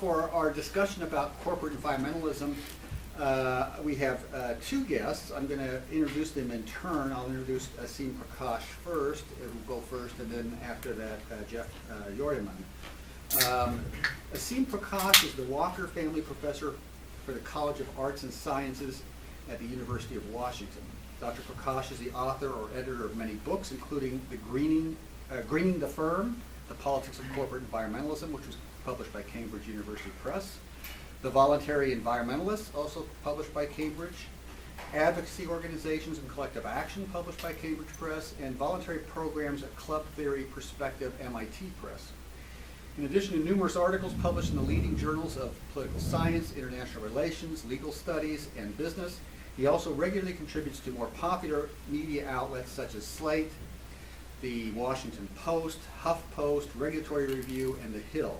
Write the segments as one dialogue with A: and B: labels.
A: for our discussion about corporate environmentalism, we have two guests. I'm going to introduce them in turn. I'll introduce Aseem Prakash first, who will go first, and then after that, Jeff Joireman. Aseem Prakash is the Walker Family Professor for the College of Arts and Sciences at the University of Washington. Dr. Prakash is the author or editor of many books, including Greening the Firm, The Politics of Corporate Environmentalism, which was published by Cambridge University Press, The Voluntary Environmentalists, also published by Cambridge, Advocacy Organizations and Collective Action, published by Cambridge Press, and Voluntary Programs, a Club Theory Perspective, MIT Press. In addition to numerous articles published in the leading journals of political science, international relations, legal studies, and business, he also regularly contributes to more popular media outlets such as Slate, the Washington Post, HuffPost, Regulatory Review, and The Hill.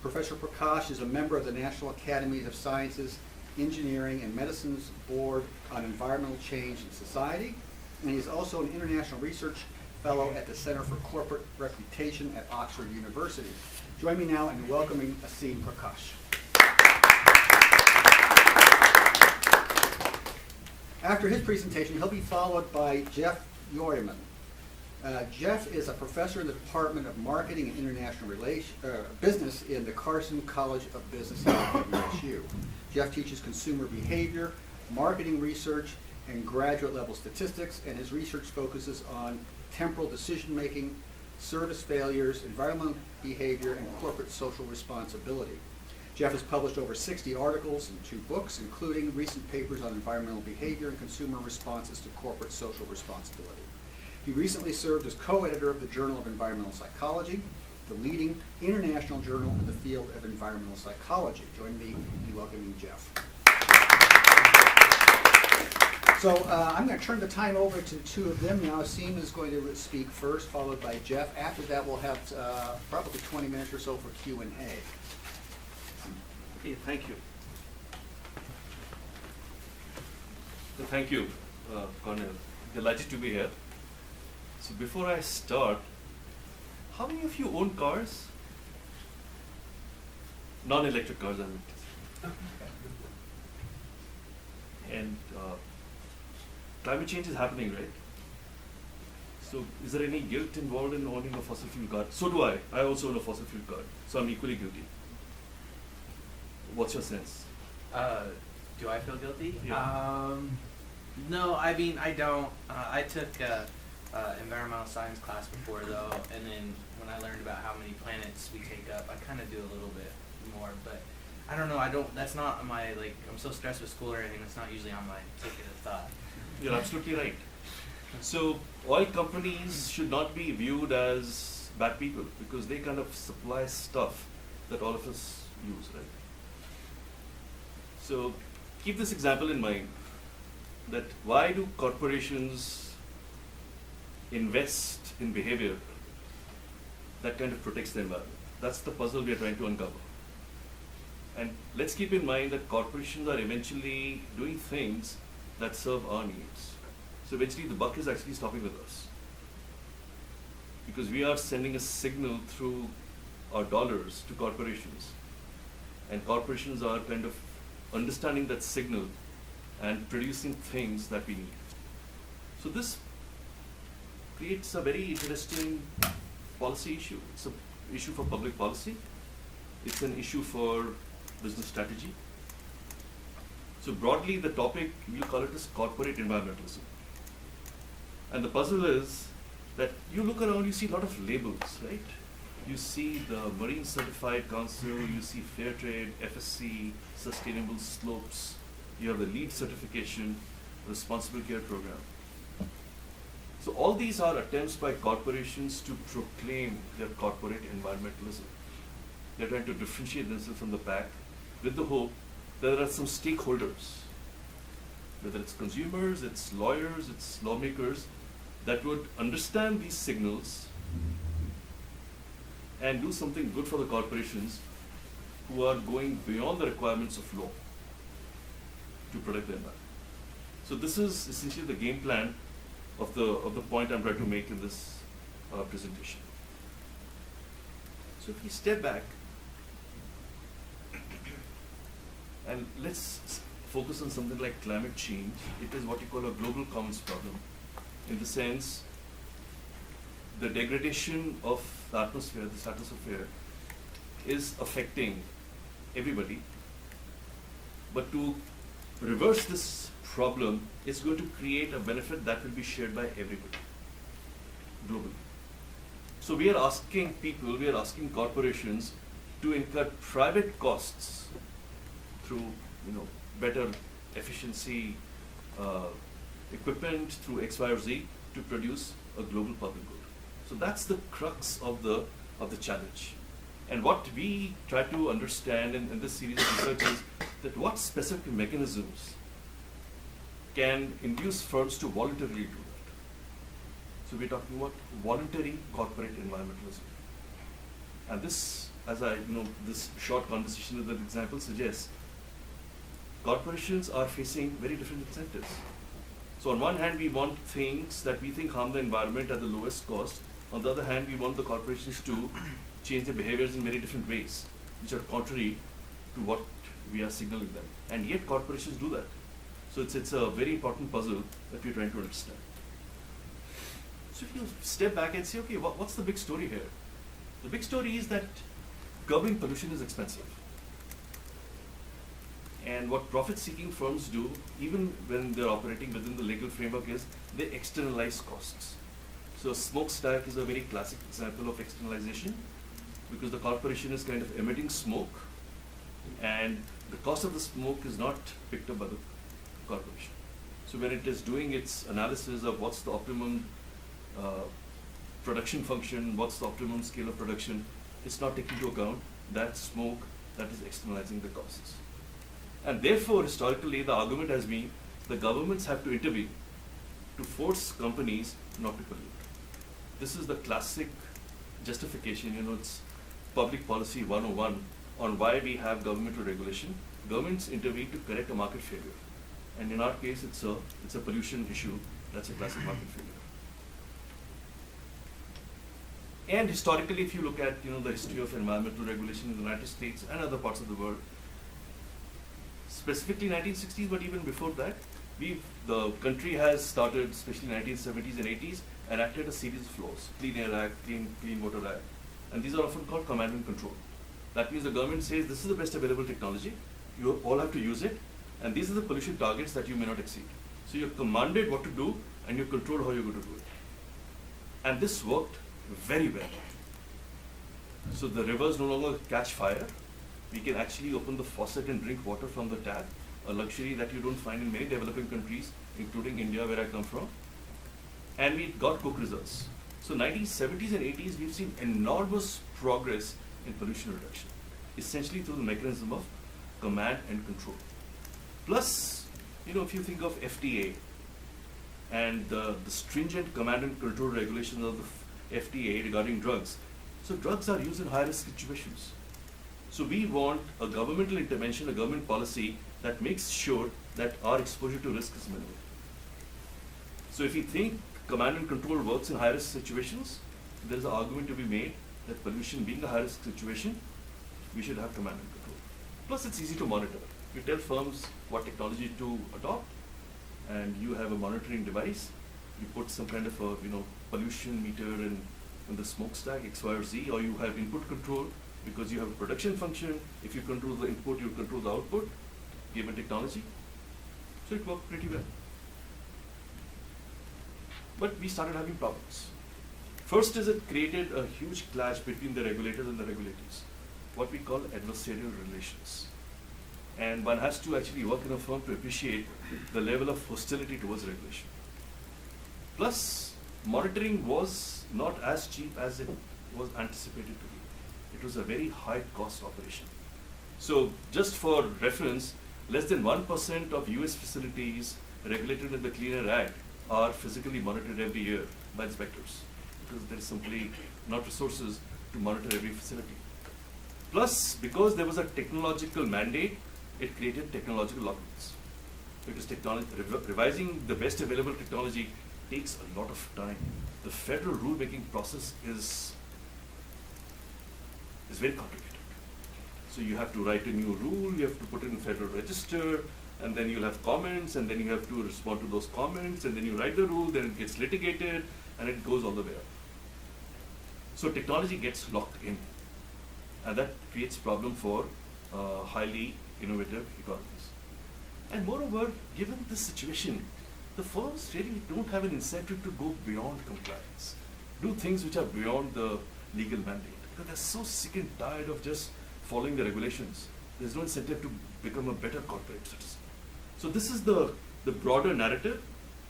A: Professor Prakash is a member of the National Academies of Sciences, Engineering, and Medicine's Board on Environmental Change in Society, and he is also an International Research Fellow at the Center for Corporate Reputation at Oxford University. Join me now in welcoming Aseem Prakash. After his presentation, he'll be followed by Jeff Joireman. Jeff is a professor in the Department of Marketing and International Business in the Carson College of Business at WSU. Jeff teaches consumer behavior, marketing research, and graduate level statistics, and his research focuses on temporal decision-making, service failures, environmental behavior, and corporate social responsibility. Jeff has published over 60 articles and 2 books, including recent papers on environmental behavior and consumer responses to corporate social responsibility. He recently served as co-editor of the Journal of Environmental Psychology, the leading international journal in the field of environmental psychology. Join me in welcoming Jeff. So I'm going to turn the time over to 2 of them now. Aseem is going to speak first, followed by Jeff. After that, we'll have probably 20 minutes or so for Q&A.
B: Okay, thank you. So thank you, Cornell. Delighted to be here. So before I start, how many of you own cars? Non-electric cars, I mean. And climate change is happening, right? So is there any guilt involved in owning a fossil fuel car? So do I. I also own a fossil fuel car. So I'm equally guilty. What's your sense?
C: Do I feel guilty?
B: Yeah.
C: No, I mean, I don't. I took environmental science class before, though, and then when I learned about how many planets we take up, I kind of do a little bit more, but I don't know, that's not on my, I'm so stressed with school or anything, that's not usually on my ticket of thought.
B: You're absolutely right. So oil companies should not be viewed as bad people because they kind of supply stuff that all of us use, right? So keep this example in mind, that why do corporations invest in behavior that kind of protects the environment? That's the puzzle we are trying to uncover. And let's keep in mind that corporations are eventually doing things that serve our needs. So eventually the buck is actually stopping with us, because we are sending a signal through our dollars to corporations, and corporations are kind of understanding that signal and producing things that we need. So this creates a very interesting policy issue. It's an issue for public policy. It's an issue for business strategy. So broadly, the topic, we'll call it as corporate environmentalism. And the puzzle is that you look around, you see a lot of labels, right? You see the Marine Certified Council, you see Fair Trade, FSC, Sustainable Slopes, you have the LEED certification, Responsible Care Program. So all these are attempts by corporations to proclaim their corporate environmentalism. They're trying to differentiate themselves from the pack with the hope that there are some stakeholders, whether it's consumers, it's lawyers, it's lawmakers, that would understand these signals and do something good for the corporations who are going beyond the requirements of law to protect the environment. So this is essentially the game plan of the point I'm trying to make in this presentation. So if we step back, And let's focus on something like climate change. It is what you call a global commons problem, in the sense the degradation of the atmosphere, the stratosphere, is affecting everybody. But to reverse this problem is going to create a benefit that will be shared by everybody globally. So we are asking people, we are asking corporations to incur private costs through, better efficiency, equipment, through X, Y, or Z, to produce a global public good. So that's the crux of the challenge. And what we try to understand in this series of research is that what specific mechanisms can induce firms to voluntarily do that. So we're talking about voluntary corporate environmentalism. And this, as this short conversation with that example suggests, corporations are facing very different incentives. So on one hand, we want things that we think harm the environment at the lowest cost. On the other hand, we want the corporations to change their behaviors in very different ways, which are contrary to what we are signaling them. And yet corporations do that. So it's a very important puzzle that we're trying to understand. So if you step back and say, okay, what's the big story here? The big story is that curbing pollution is expensive. And what profit-seeking firms do, even when they're operating within the legal framework, is they externalize costs. So a smokestack is a very classic example of externalization, because the corporation is kind of emitting smoke, and the cost of the smoke is not picked up by the corporation. So when it is doing its analysis of what's the optimum production function, what's the optimum scale of production, it's not taking into account that smoke that is externalizing the costs. And therefore, historically, the argument has been the governments have to intervene to force companies not to pollute. This is the classic justification, it's public policy 101 on why we have governmental regulation. Governments intervene to correct a market failure. And in our case, it's a pollution issue. That's a classic market failure. And historically, if you look at the history of environmental regulation in the United States and other parts of the world, specifically 1960s, but even before that, the country has started, especially 1970s and 80s, enacted a series of laws: Clean Air Act, Clean Water Act, and these are often called command and control. That means the government says this is the best available technology, you all have to use it, and these are the pollution targets that you may not exceed. So you're commanded what to do, and you're controlled how you're going to do it. And this worked very well. So the rivers no longer catch fire. We can actually open the faucet and drink water from the tap, a luxury that you don't find in many developing countries, including India, where I come from. And we got cook reserves. So 1970s and 80s, we've seen enormous progress in pollution reduction, essentially through the mechanism of command and control. Plus, if you think of FDA and the stringent command and control regulations of the FDA regarding drugs, so drugs are used in high-risk situations. So we want a governmental intervention, a government policy that makes sure that our exposure to risk is minimal. So if we think command and control works in high-risk situations, there is an argument to be made that pollution being a high-risk situation, we should have command and control. Plus, it's easy to monitor. You tell firms what technology to adopt, and you have a monitoring device. You put some kind of a pollution meter in the smokestack, X, Y, or Z, or you have input control because you have a production function. If you control the input, you control the output, given technology. So it worked pretty well. But we started having problems. First is it created a huge clash between the regulators and the regulators, what we call adversarial relations. And one has to actually work in a firm to appreciate the level of hostility towards regulation. Plus, monitoring was not as cheap as it was anticipated to be. It was a very high cost operation. So just for reference, less than 1% of US facilities regulated in the Clean Air Act are physically monitored every year by inspectors, because there is simply not resources to monitor every facility. Plus, because there was a technological mandate, it created technological lockdowns. Because revising the best available technology takes a lot of time. The federal rulemaking process is very complicated. So you have to write a new rule, you have to put it in Federal Register, and then you'll have comments, and then you have to respond to those comments, and then you write the rule, then it gets litigated, and it goes all the way up. So technology gets locked in, and that creates problem for highly innovative economies. And moreover, given this situation, the firms really don't have an incentive to go beyond compliance, do things which are beyond the legal mandate, because they're so sick and tired of just following the regulations. There's no incentive to become a better corporate citizen. So this is the broader narrative.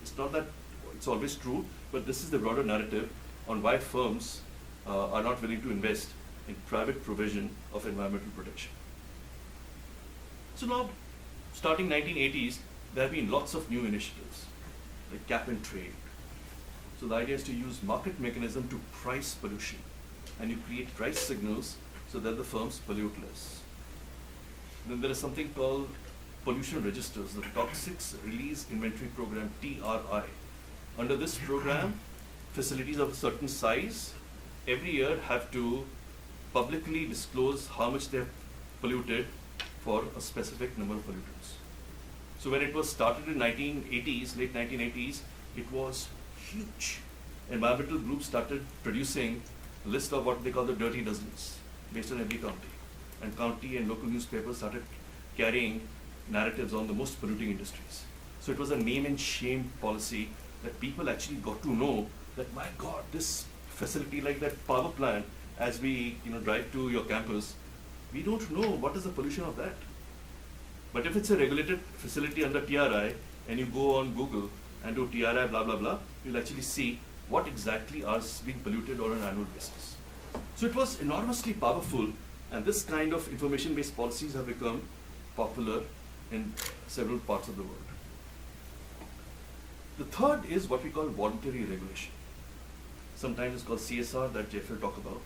B: It's not that it's always true, but this is the broader narrative on why firms are not willing to invest in private provision of environmental protection. So now, starting 1980s, there have been lots of new initiatives, like cap and trade. So the idea is to use market mechanism to price pollution, and you create price signals so that the firms pollute less. Then there is something called pollution registers, the Toxics Release Inventory Program, TRI. Under this program, facilities of a certain size every year have to publicly disclose how much they have polluted for a specific number of pollutants. So when it was started in 1980s, late 1980s, it was huge. Environmental groups started producing a list of what they call the dirty dozens based on every county. And county and local newspapers started carrying narratives on the most polluting industries. So it was a name and shame policy that people actually got to know that, my God, this facility like that power plant, as we drive to your campus, we don't know what is the pollution of that. But if it's a regulated facility under TRI and you go on Google and do TRI blah blah blah, you'll actually see what exactly is being polluted on an annual basis. So it was enormously powerful, and this kind of information-based policies have become popular in several parts of the world. The third is what we call voluntary regulation. Sometimes it's called CSR, that Jeff will talk about.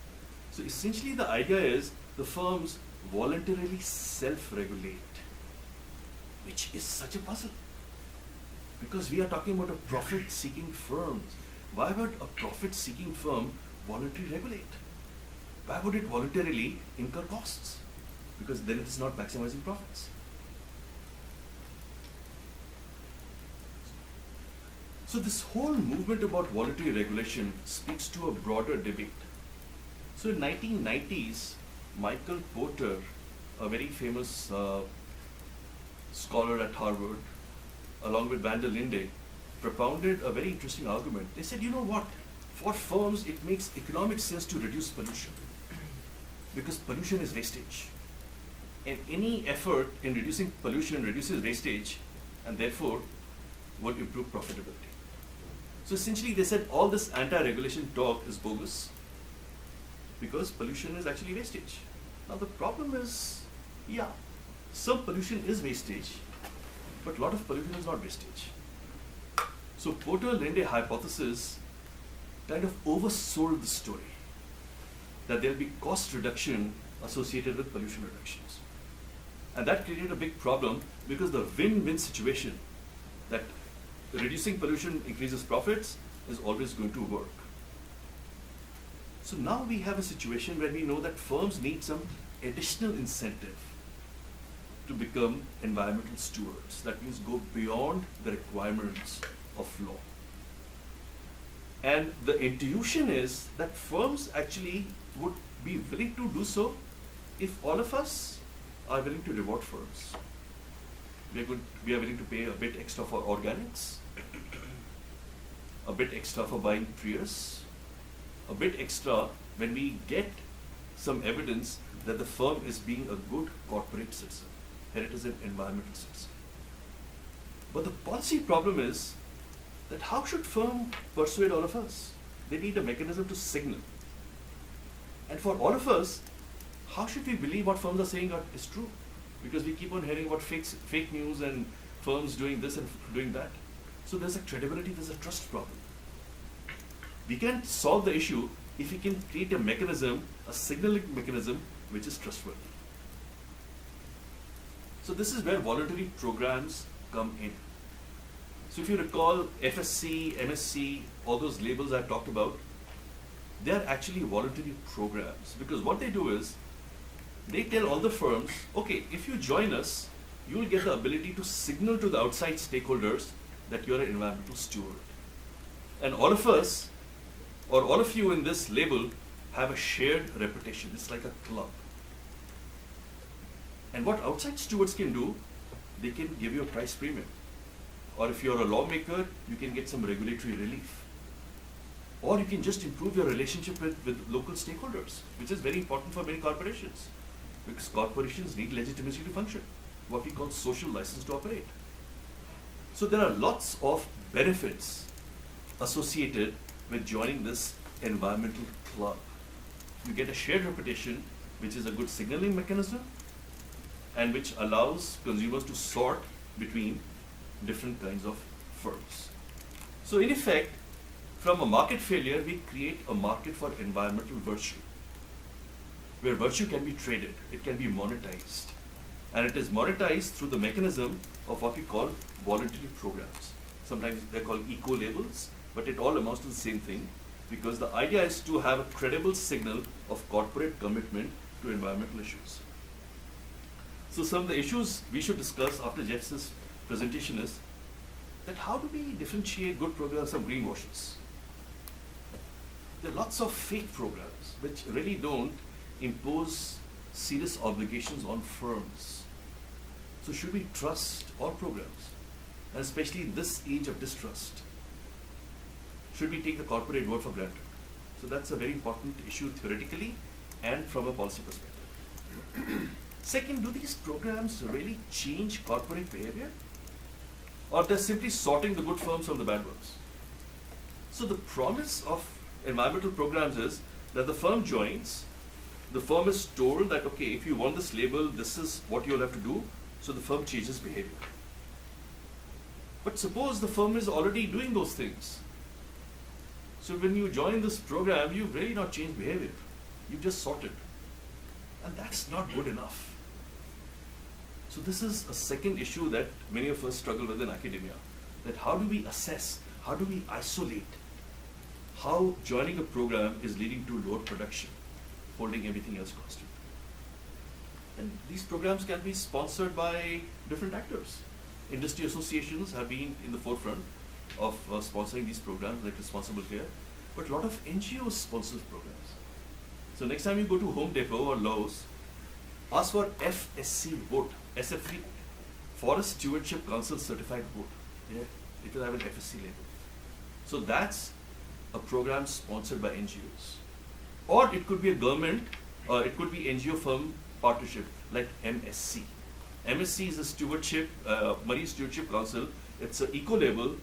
B: So essentially the idea is the firms voluntarily self-regulate, which is such a puzzle. Because we are talking about a profit-seeking firm. Why would a profit-seeking firm voluntarily regulate? Why would it voluntarily incur costs? Because then it is not maximizing profits. So this whole movement about voluntary regulation speaks to a broader debate. So in 1990s, Michael Porter, a very famous scholar at Harvard, along with Van der Linde, propounded a very interesting argument. They said, you know what, for firms it makes economic sense to reduce pollution, because pollution is wastage. And any effort in reducing pollution reduces wastage, and therefore would improve profitability. So essentially they said all this anti-regulation talk is bogus, because pollution is actually wastage. Now the problem is, yeah, some pollution is wastage, but a lot of pollution is not wastage. So Porter-Linde hypothesis kind of oversold the story, that there will be cost reduction associated with pollution reductions. And that created a big problem, because the win-win situation, that reducing pollution increases profits, is always going to work. So now we have a situation where we know that firms need some additional incentive to become environmental stewards. That means go beyond the requirements of law. And the intuition is that firms actually would be willing to do so if all of us are willing to reward firms. We are willing to pay a bit extra for organics, a bit extra for buying Prius, a bit extra when we get some evidence that the firm is being a good corporate citizen. Here it is an environmental citizen. But the policy problem is that how should firm persuade all of us? They need a mechanism to signal. And for all of us, how should we believe what firms are saying is true? Because we keep on hearing about fake news and firms doing this and doing that. So there's a credibility, there's a trust problem. We can solve the issue if we can create a mechanism, a signaling mechanism, which is trustworthy. So this is where voluntary programs come in. So if you recall FSC, MSC, all those labels I talked about, they are actually voluntary programs, because what they do is they tell all the firms, okay, if you join us, you will get the ability to signal to the outside stakeholders that you're an environmental steward. And all of us, or all of you in this label, have a shared reputation. It's like a club. And what outside stewards can do, they can give you a price premium. Or if you're a lawmaker, you can get some regulatory relief. Or you can just improve your relationship with local stakeholders, which is very important for many corporations. Because corporations need legitimacy to function, what we call social license to operate. So there are lots of benefits associated with joining this environmental club. You get a shared reputation, which is a good signaling mechanism, and which allows consumers to sort between different kinds of firms. So in effect, from a market failure, we create a market for environmental virtue, where virtue can be traded, it can be monetized. And it is monetized through the mechanism of what we call voluntary programs. Sometimes they're called eco-labels, but it all amounts to the same thing, because the idea is to have a credible signal of corporate commitment to environmental issues. So some of the issues we should discuss after Jeff's presentation is that how do we differentiate good programs from greenwashes? There are lots of fake programs which really don't impose serious obligations on firms. So should we trust all programs? And especially in this age of distrust, should we take the corporate word for granted? So that's a very important issue theoretically and from a policy perspective. Second, do these programs really change corporate behavior? Or they're simply sorting the good firms from the bad ones? So the promise of environmental programs is that the firm joins, the firm is told that, okay, if you want this label, this is what you'll have to do, so the firm changes behavior. But suppose the firm is already doing those things. So when you join this program, you've really not changed behavior. You've just sorted. And that's not good enough. So this is a second issue that many of us struggle with in academia. That how do we assess, how do we isolate how joining a program is leading to lower production, holding everything else constant. And these programs can be sponsored by different actors. Industry associations have been in the forefront of sponsoring these programs, like Responsible Care, but a lot of NGOs sponsor programs. So next time you go to Home Depot or Lowe's, ask for FSC wood, SF3, Forest Stewardship Council certified wood. Yeah, it will have an FSC label. So that's a program sponsored by NGOs. Or it could be a government, or it could be NGO firm partnership, like MSC. MSC is a stewardship, Marine Stewardship Council. It's an eco-label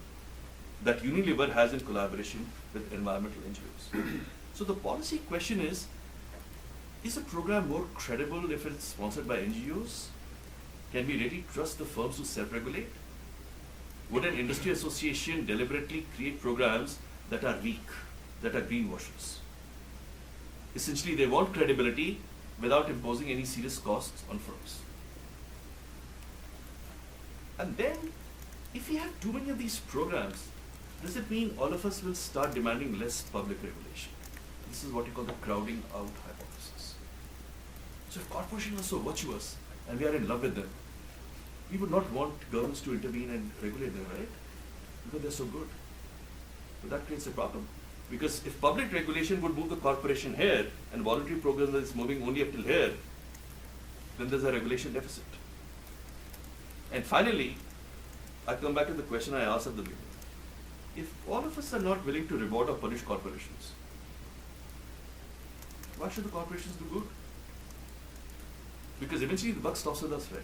B: that Unilever has in collaboration with environmental NGOs. So the policy question is a program more credible if it's sponsored by NGOs? Can we really trust the firms who self-regulate? Would an industry association deliberately create programs that are weak, that are greenwashers? Essentially, they want credibility without imposing any serious costs on firms. And then, if we have too many of these programs, does it mean all of us will start demanding less public regulation? This is what you call the crowding out hypothesis. So if corporations are so virtuous and we are in love with them, we would not want governments to intervene and regulate them, right? Because they're so good. But that creates a problem. Because if public regulation would move the corporation here and voluntary programs is moving only up till here, then there's a regulation deficit. And finally, I come back to the question I asked at the beginning. If all of us are not willing to reward or punish corporations, why should the corporations do good? Because eventually the buck stops with us, right?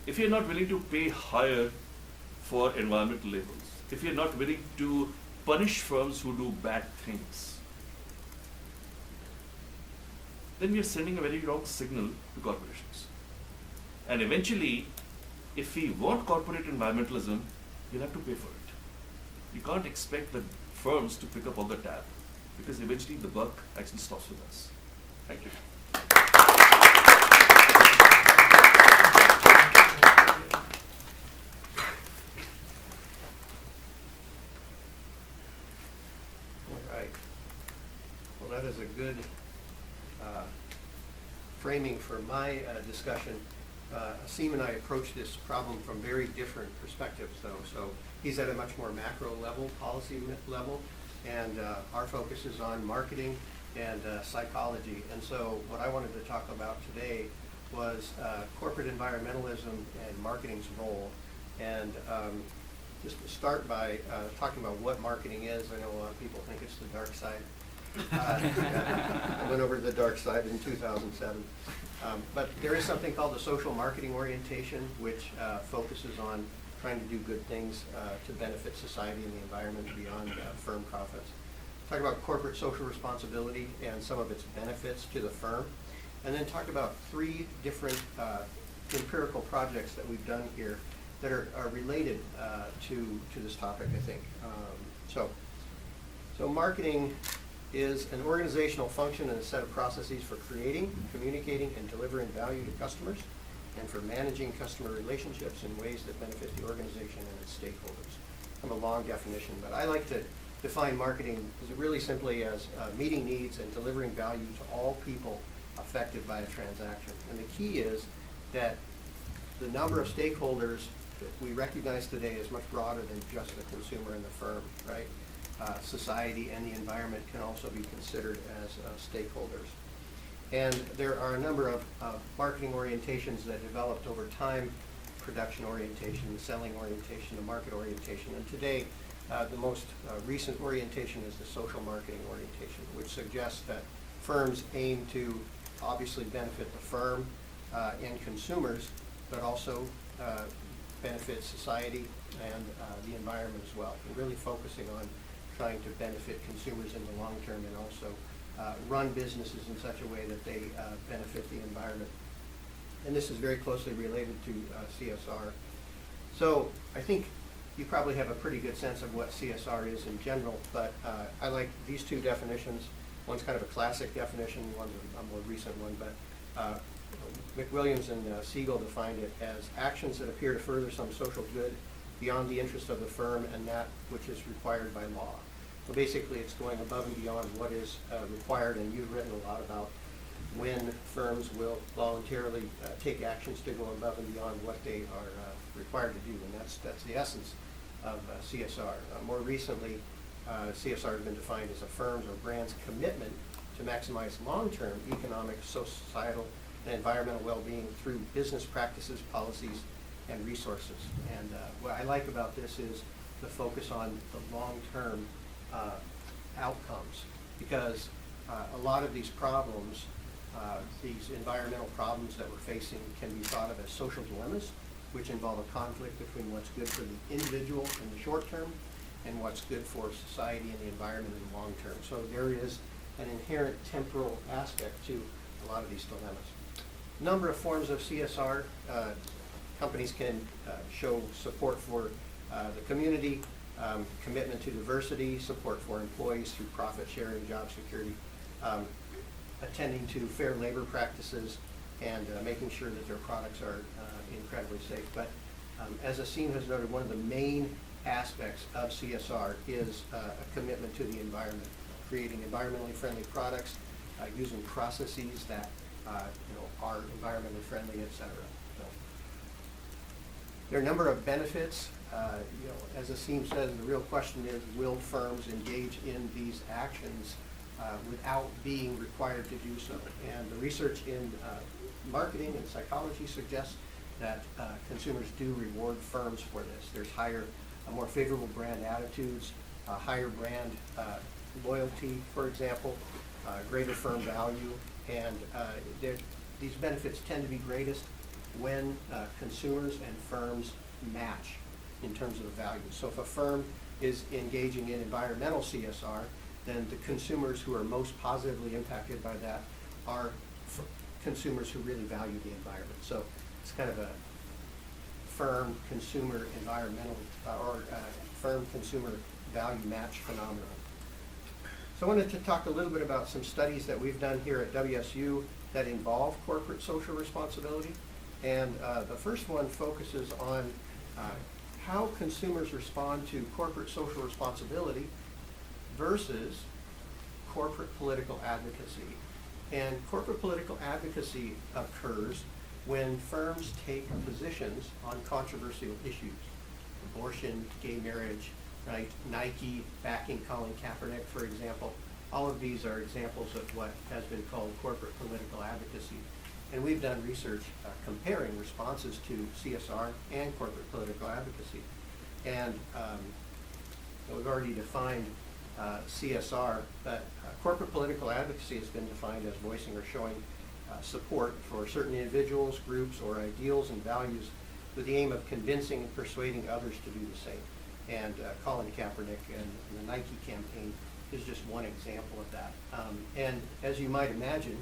B: If you're not willing to pay higher for environmental labels, if you're not willing to punish firms who do bad things, then we are sending a very wrong signal to corporations. And eventually, if we want corporate environmentalism, we'll have to pay for it. You can't expect the firms to pick up all the tab, because eventually the buck actually stops with us. Thank you.
A: All right. Well, that is a good
D: framing for my discussion, Aseem and I approach this problem from very different perspectives, though. So he's at a much more macro level, policy level, and our focus is on marketing and psychology. And so what I wanted to talk about today was corporate environmentalism and marketing's role. And just to start by talking about what marketing is, I know a lot of people think it's the dark side. I went over to the dark side in 2007. But there is something called the social marketing orientation, which focuses on trying to do good things to benefit society and the environment beyond firm profits. Talk about corporate social responsibility and some of its benefits to the firm. And then talk about 3 different empirical projects that we've done here that are related to this topic, I think. So marketing is an organizational function and a set of processes for creating, communicating, and delivering value to customers, and for managing customer relationships in ways that benefit the organization and its stakeholders. Kind of a long definition, but I like to define marketing as really simply as meeting needs and delivering value to all people affected by a transaction. And the key is that the number of stakeholders that we recognize today is much broader than just the consumer and the firm, right? Society and the environment can also be considered as stakeholders. And there are a number of marketing orientations that developed over time: production orientation, selling orientation, the market orientation. And today, the most recent orientation is the social marketing orientation, which suggests that firms aim to obviously benefit the firm and consumers, but also benefit society and the environment as well. And really focusing on trying to benefit consumers in the long term, and also run businesses in such a way that they benefit the environment. And this is very closely related to CSR. So I think you probably have a pretty good sense of what CSR is in general, but I like these 2 definitions. One's kind of a classic definition, one's a more recent one, but McWilliams and Siegel defined it as actions that appear to further some social good beyond the interest of the firm and that which is required by law. So basically it's going above and beyond what is required, and you've written a lot about when firms will voluntarily take actions to go above and beyond what they are required to do, and that's the essence of CSR. More recently, CSR has been defined as a firm's or brand's commitment to maximize long-term economic, societal, and environmental well-being through business practices, policies, and resources. And what I like about this is the focus on the long-term outcomes, because a lot of these problems, these environmental problems that we're facing, can be thought of as social dilemmas, which involve a conflict between what's good for the individual in the short term and what's good for society and the environment in the long term. So there is an inherent temporal aspect to a lot of these dilemmas. A number of forms of CSR. Companies can show support for the community, commitment to diversity, support for employees through profit sharing, job security, attending to fair labor practices, and making sure that their products are incredibly safe. But as Aseem has noted, one of the main aspects of CSR is a commitment to the environment, creating environmentally friendly products, using processes that are environmentally friendly, etc. So, there are a number of benefits. As Aseem says, the real question is, will firms engage in these actions without being required to do so? And the research in marketing and psychology suggests that consumers do reward firms for this. There's more favorable brand attitudes, higher brand loyalty, for example, greater firm value, and these benefits tend to be greatest when consumers and firms match in terms of the value. So if a firm is engaging in environmental CSR, then the consumers who are most positively impacted by that are consumers who really value the environment. So it's kind of a firm consumer environmental firm consumer value match phenomenon. So I wanted to talk a little bit about some studies that we've done here at WSU that involve corporate social responsibility. And the first one focuses on how consumers respond to corporate social responsibility versus corporate political advocacy. And corporate political advocacy occurs when firms take positions on controversial issues. Abortion, gay marriage, right? Nike backing Colin Kaepernick, for example. All of these are examples of what has been called corporate political advocacy. And we've done research comparing responses to CSR and corporate political advocacy. And we've already defined CSR, but corporate political advocacy has been defined as voicing or showing support for certain individuals, groups, or ideals and values with the aim of convincing and persuading others to do the same. And Colin Kaepernick and the Nike campaign is just one example of that. And as you might imagine,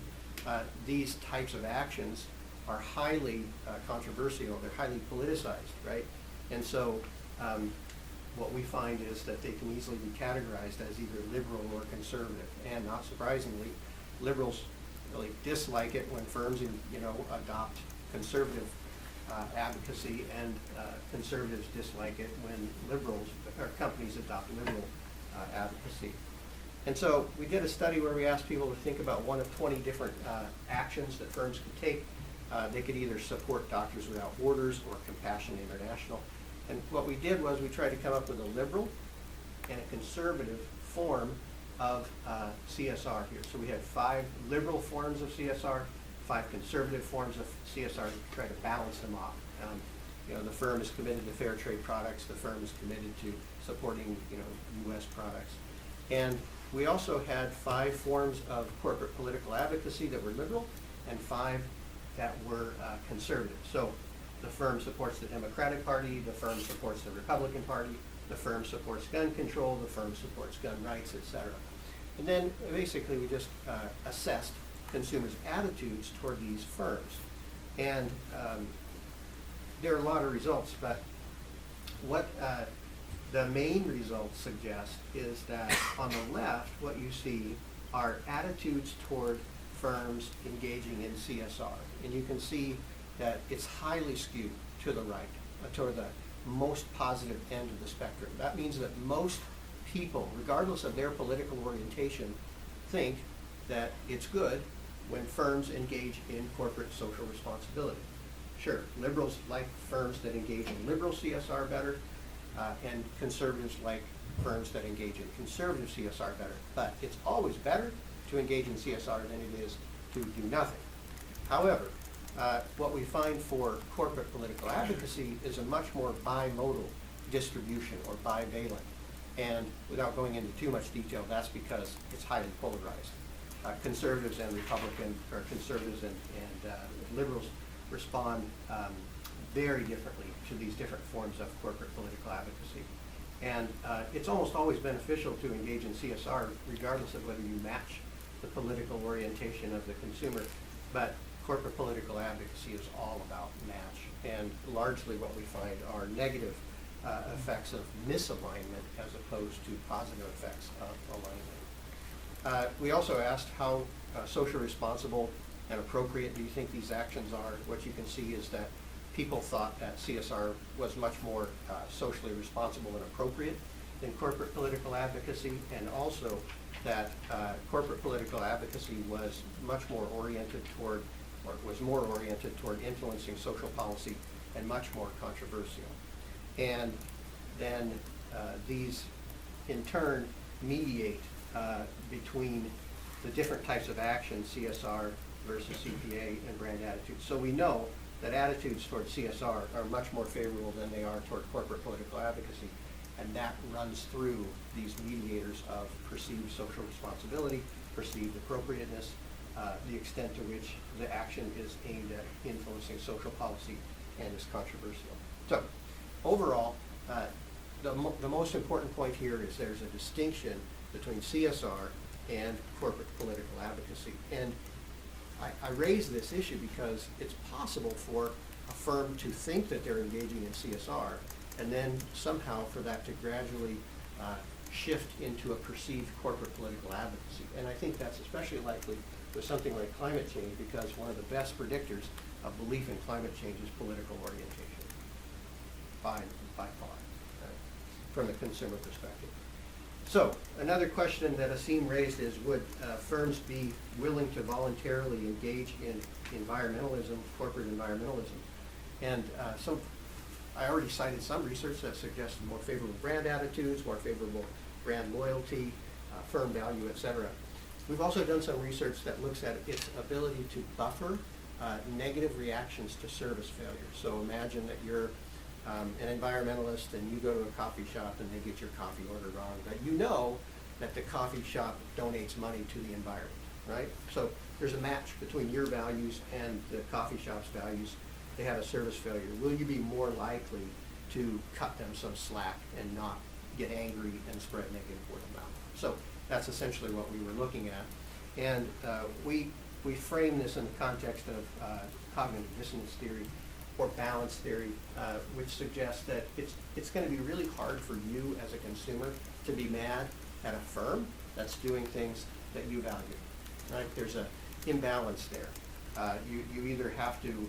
D: these types of actions are highly controversial. They're highly politicized, right? And so what we find is that they can easily be categorized as either liberal or conservative. And not surprisingly, liberals really dislike it when firms, adopt conservative advocacy, and conservatives dislike it when liberals or companies adopt liberal advocacy. And so we did a study where we asked people to think about one of 20 different actions that firms could take. They could either support Doctors Without Borders or Compassion International. And what we did was we tried to come up with a liberal and a conservative form of CSR here. So we had 5 liberal forms of CSR, 5 conservative forms of CSR to try to balance them off. The firm is committed to fair trade products. The firm is committed to supporting, U.S. products. And we also had 5 forms of corporate political advocacy that were liberal and 5 that were conservative. So the firm supports the Democratic Party, the firm supports the Republican Party, the firm supports gun control, the firm supports gun rights, etc. And then basically we just assessed consumers' attitudes toward these firms. And there are a lot of results, but what the main results suggest is that on the left, what you see are attitudes toward firms engaging in CSR. And you can see that it's highly skewed to the right, toward the most positive end of the spectrum. That means that most people, regardless of their political orientation, think that it's good when firms engage in corporate social responsibility. Sure, liberals like firms that engage in liberal CSR better, and conservatives like firms that engage in conservative CSR better. But it's always better to engage in CSR than it is to do nothing. However, what we find for corporate political advocacy is a much more bimodal distribution or bivalent. And without going into too much detail, that's because it's highly polarized. Conservatives and Republicans, or conservatives and liberals respond very differently to these different forms of corporate political advocacy. And it's almost always beneficial to engage in CSR regardless of whether you match the political orientation of the consumer. But corporate political advocacy is all about match. And largely what we find are negative effects of misalignment as opposed to positive effects of alignment. We also asked how social responsible and appropriate do you think these actions are. What you can see is that people thought that CSR was much more socially responsible and appropriate than corporate political advocacy, and also that corporate political advocacy was much more oriented toward, or was more oriented toward influencing social policy and much more controversial. And then these in turn mediate between the different types of action, CSR versus CPA and brand attitudes. So we know that attitudes toward CSR are much more favorable than they are toward corporate political advocacy, and that runs through these mediators of perceived social responsibility, perceived appropriateness, the extent to which the action is aimed at influencing social policy and is controversial. So overall, the most important point here is there's a distinction between CSR and corporate political advocacy. And I raise this issue because it's possible for a firm to think that they're engaging in CSR and then somehow for that to gradually shift into a perceived corporate political advocacy. And I think that's especially likely with something like climate change, because one of the best predictors of belief in climate change is political orientation, by far, right, from the consumer perspective. So, another question that Aseem raised is, would firms be willing to voluntarily engage in environmentalism, corporate environmentalism? And I already cited some research that suggests more favorable brand attitudes, more favorable brand loyalty, firm value, et cetera. We've also done some research that looks at its ability to buffer negative reactions to service failure. So imagine that you're an environmentalist and you go to a coffee shop and they get your coffee order wrong, but you know that the coffee shop donates money to the environment, right? So there's a match between your values and the coffee shop's values. They have a service failure. Will you be more likely to cut them some slack and not get angry and spread negative word of mouth? So that's essentially what we were looking at. And we frame this in the context of cognitive dissonance theory or balance theory, which suggests that it's going to be really hard for you as a consumer to be mad at a firm that's doing things that you value, right? There's an imbalance there. You either have to,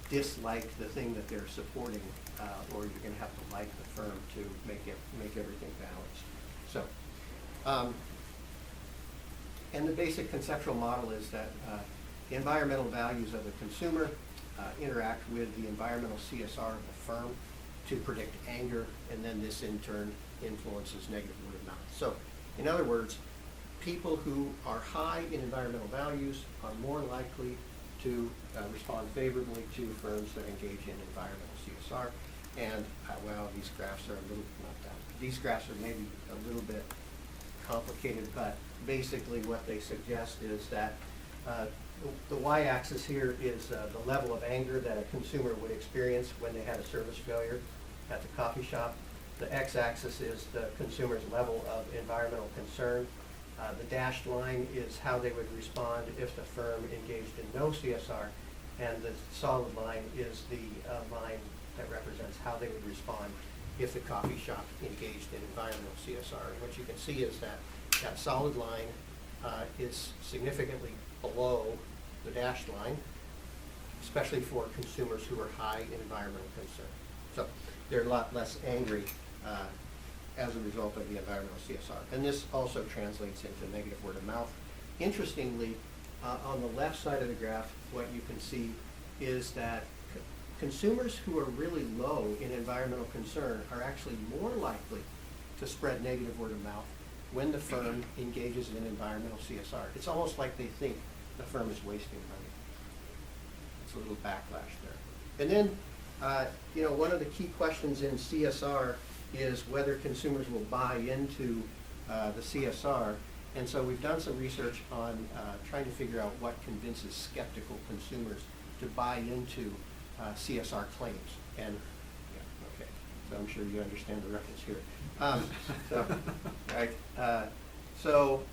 D: dislike the thing that they're supporting, or you're going to have to like the firm to make everything balanced. So, and the basic conceptual model is that the environmental values of the consumer interact with the environmental CSR of the firm to predict anger, and then this in turn influences negative word of mouth. So, in other words, people who are high in environmental values are more likely to respond favorably to firms that engage in environmental CSR. And, well, these graphs are these graphs are maybe a little bit complicated, but basically what they suggest is that the y-axis here is the level of anger that a consumer would experience when they had a service failure at the coffee shop. The x-axis is the consumer's level of environmental concern. The dashed line is how they would respond if the firm engaged in no CSR, and the solid line is the line that represents how they would respond if the coffee shop engaged in environmental CSR. And what you can see is that that solid line is significantly below the dashed line, especially for consumers who are high in environmental concern. So they're a lot less angry as a result of the environmental CSR. And this also translates into negative word of mouth. Interestingly, on the left side of the graph, what you can see is that consumers who are really low in environmental concern are actually more likely to spread negative word of mouth when the firm engages in environmental CSR. It's almost like they think the firm is wasting money. It's a little backlash there. And then, one of the key questions in CSR is whether consumers will buy into the CSR. And so we've done some research on trying to figure out what convinces skeptical consumers to buy into CSR claims. And, okay, so I'm sure you understand the reference here. So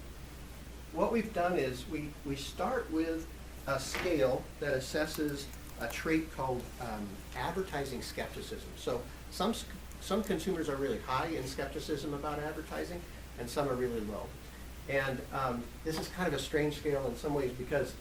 D: what we've done is we start with a scale that assesses a trait called advertising skepticism. So some consumers are really high in skepticism about advertising, and some are really low. And this is kind of a strange scale in some ways because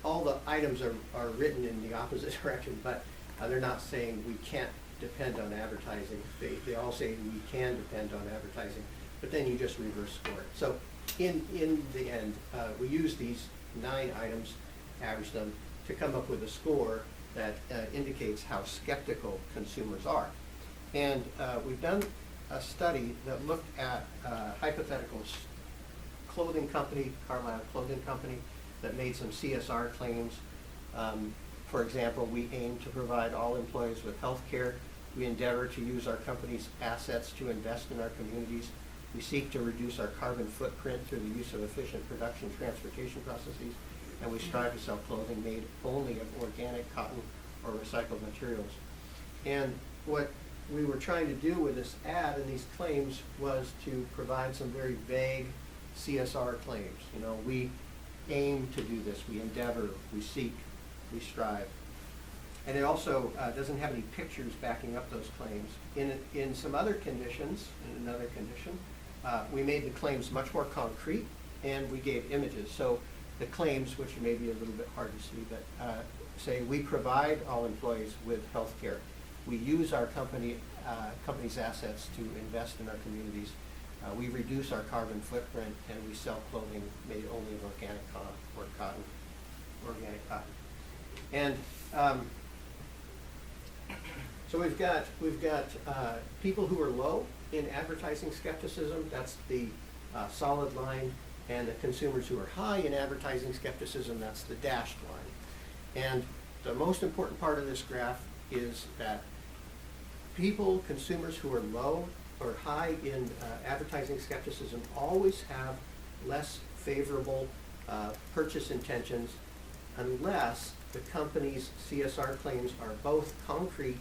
D: all the items are written in the opposite direction, but they're not saying we can't depend on advertising. They all say we can depend on advertising, but then you just reverse score it. So in the end, we use these 9 items, average them, to come up with a score that indicates how skeptical consumers are. And we've done a study that looked at hypothetical clothing company, Carlisle Clothing Company, that made some CSR claims. For example, we aim to provide all employees with health care. We endeavor to use our company's assets to invest in our communities. We seek to reduce our carbon footprint through the use of efficient production transportation processes. And we strive to sell clothing made only of organic cotton or recycled materials. And what we were trying to do with this ad and these claims was to provide some very vague CSR claims. We aim to do this, we endeavor, we seek, we strive. And it also doesn't have any pictures backing up those claims. In some other conditions, in another condition, we made the claims much more concrete and we gave images. So the claims, which may be a little bit hard to see, but say we provide all employees with health care. We use our company's assets to invest in our communities. We reduce our carbon footprint, and we sell clothing made only of organic cotton. And so we've got people who are low in advertising skepticism. That's the solid line, and the consumers who are high in advertising skepticism. That's the dashed line. And the most important part of this graph is that consumers who are low or high in advertising skepticism always have less favorable purchase intentions unless the company's CSR claims are both concrete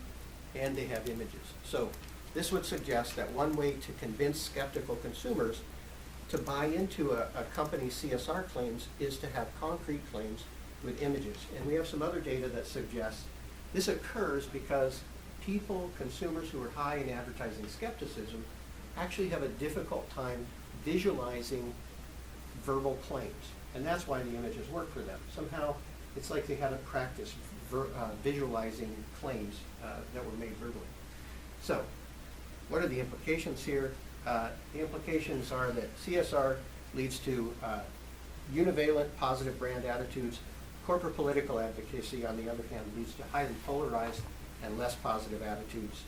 D: and they have images. So this would suggest that one way to convince skeptical consumers to buy into a company's CSR claims is to have concrete claims with images. And we have some other data that suggests this occurs because consumers who are high in advertising skepticism actually have a difficult time visualizing verbal claims. And that's why the images work for them. Somehow, it's like they haven't practiced visualizing claims that were made verbally. So, what are the implications here? The implications are that CSR leads to univalent positive brand attitudes. Corporate political advocacy, on the other hand, leads to highly polarized and less positive attitudes.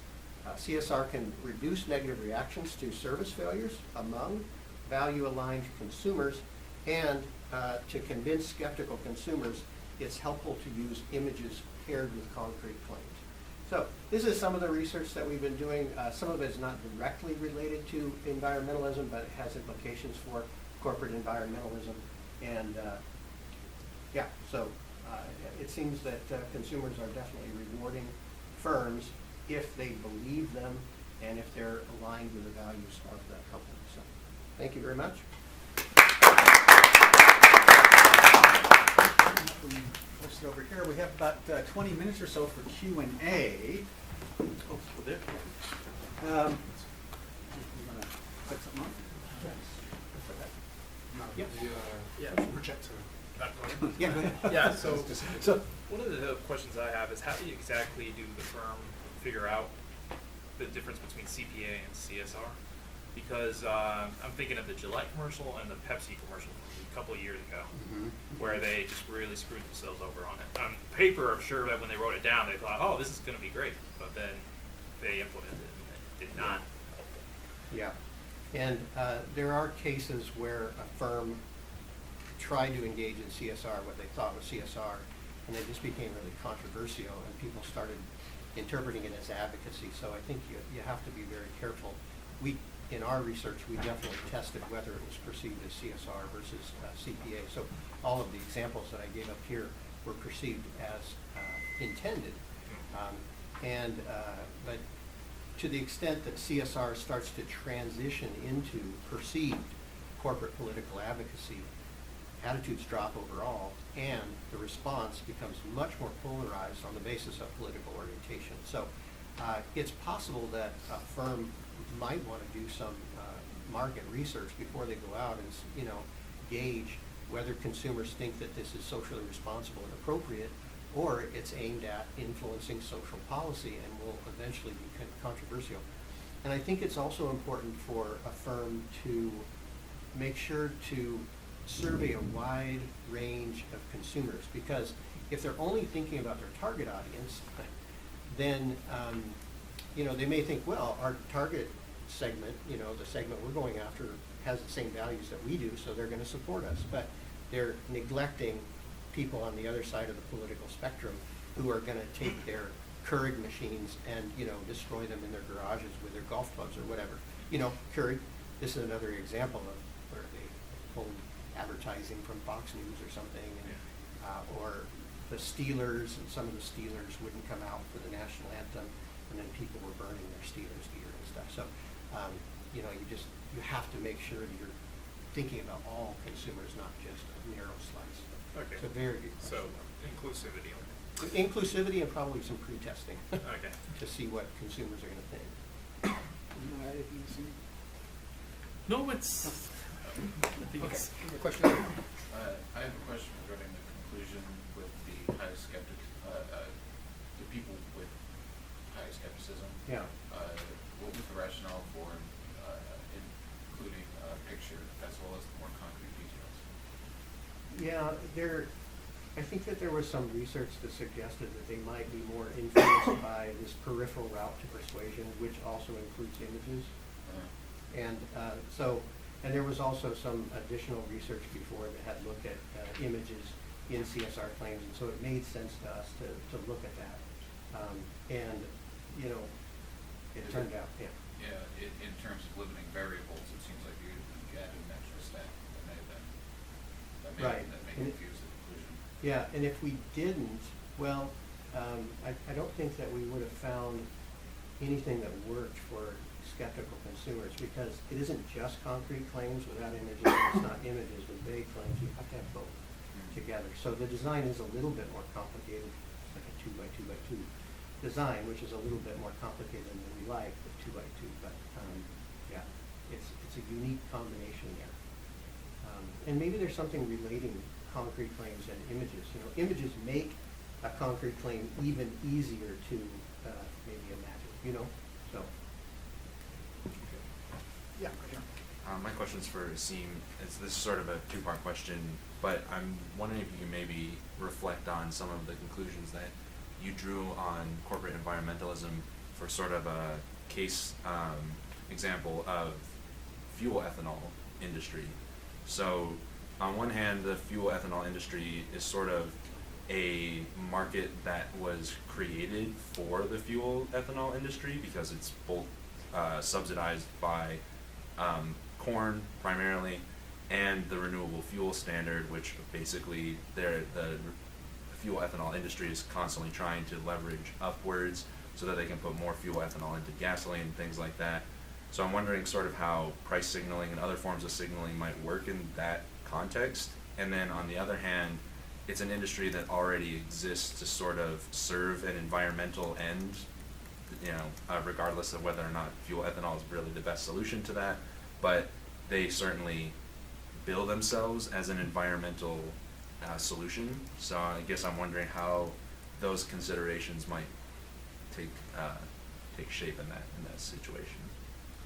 D: CSR can reduce negative reactions to service failures among value-aligned consumers, and to convince skeptical consumers, it's helpful to use images paired with concrete claims. So this is some of the research that we've been doing. Some of it is not directly related to environmentalism, but it has implications for corporate environmentalism. And so it seems that consumers are definitely rewarding firms if they believe them and if they're aligned with the values of the company. So thank you very much.
A: Post it over here. We have about 20 minutes or so for Q&A.
B: Oh, there.
A: You want to put something on?
E: Yeah, projector.
A: Yeah, go ahead.
E: Yeah, so
F: One of the questions I have is how do you exactly do the firm figure out the difference between CPA and CSR? Because I'm thinking of the Gillette commercial and the Pepsi commercial from a couple of years ago, where they just really screwed themselves over on it. On paper, I'm sure that when they wrote it down, they thought, oh, this is going to be great. But then they implemented it and it did not.
D: Yeah, and there are cases where a firm tried to engage in CSR, what they thought was CSR, and it just became really controversial, and people started interpreting it as advocacy. So I think you have to be very careful. In our research, we definitely tested whether it was perceived as CSR versus CPA. So all of the examples that I gave up here were perceived as intended. But to the extent that CSR starts to transition into perceived corporate political advocacy, attitudes drop overall, and the response becomes much more polarized on the basis of political orientation. So it's possible that a firm might want to do some market research before they go out and gauge whether consumers think that this is socially responsible and appropriate, or it's aimed at influencing social policy and will eventually be controversial. And I think it's also important for a firm to make sure to survey a wide range of consumers, because if they're only thinking about their target audience, then they may think, well, our target segment, the segment we're going after has the same values that we do, so they're going to support us. But they're neglecting people on the other side of the political spectrum who are going to take their Keurig machines and destroy them in their garages with their golf clubs or whatever. Keurig, this is another example of where they pulled advertising from Fox News or something, or the Steelers, and some of the Steelers wouldn't come out for the national anthem, and then people were burning their Steelers gear and stuff. So, you have to make sure that you're thinking about all consumers, not just a narrow slice.
F: Okay.
D: It's a very good question.
F: So inclusivity.
D: Inclusivity and probably some pre-testing
F: Okay.
D: to see what consumers are going to think.
B: No, it's. I think
A: Okay.
B: it's.
A: A question?
G: I have a question regarding the conclusion with the highest skeptic, the people with highest skepticism.
D: Yeah.
G: What was the rationale for including a picture as well as the more concrete details?
D: Yeah, I think that there was some research that suggested that they might be more influenced by this peripheral route to persuasion, which also includes images. And and there was also some additional research before that had looked at images in CSR claims, and so it made sense to us to look at that. And, you know, it turned out, yeah.
G: Yeah, in terms of limiting variables, it seems like you added an extra step that may have been,
D: Right.
G: that may
D: And
G: confuse the conclusion.
D: Yeah, and if we didn't, well, I don't think that we would have found anything that worked for skeptical consumers, because it isn't just concrete claims without images, and it's not images with vague claims. You have to have both together. So the design is a little bit more complicated. It's like a 2x2x2 design, which is a little bit more complicated than we like with 2x2. But yeah, it's a unique combination there. And maybe there's something relating concrete claims and images. You know, images make a concrete claim even easier to maybe imagine. You know, so.
A: Yeah, right here.
H: My question's for Aseem. This is sort of a two-part question, but I'm wondering if you can maybe reflect on some of the conclusions that you drew on corporate environmentalism for sort of a case example of fuel ethanol industry. So on one hand, the fuel ethanol industry is sort of a market that was created for the fuel ethanol industry because it's both subsidized by corn primarily, and the renewable fuel standard, which basically the fuel ethanol industry is constantly trying to leverage upwards so that they can put more fuel ethanol into gasoline and things like that. So I'm wondering sort of how price signaling and other forms of signaling might work in that context. And then on the other hand, it's an industry that already exists to sort of serve an environmental end, you know, regardless of whether or not fuel ethanol is really the best solution to that. But they certainly bill themselves as an environmental solution. So I guess I'm wondering how those considerations might take shape in that situation.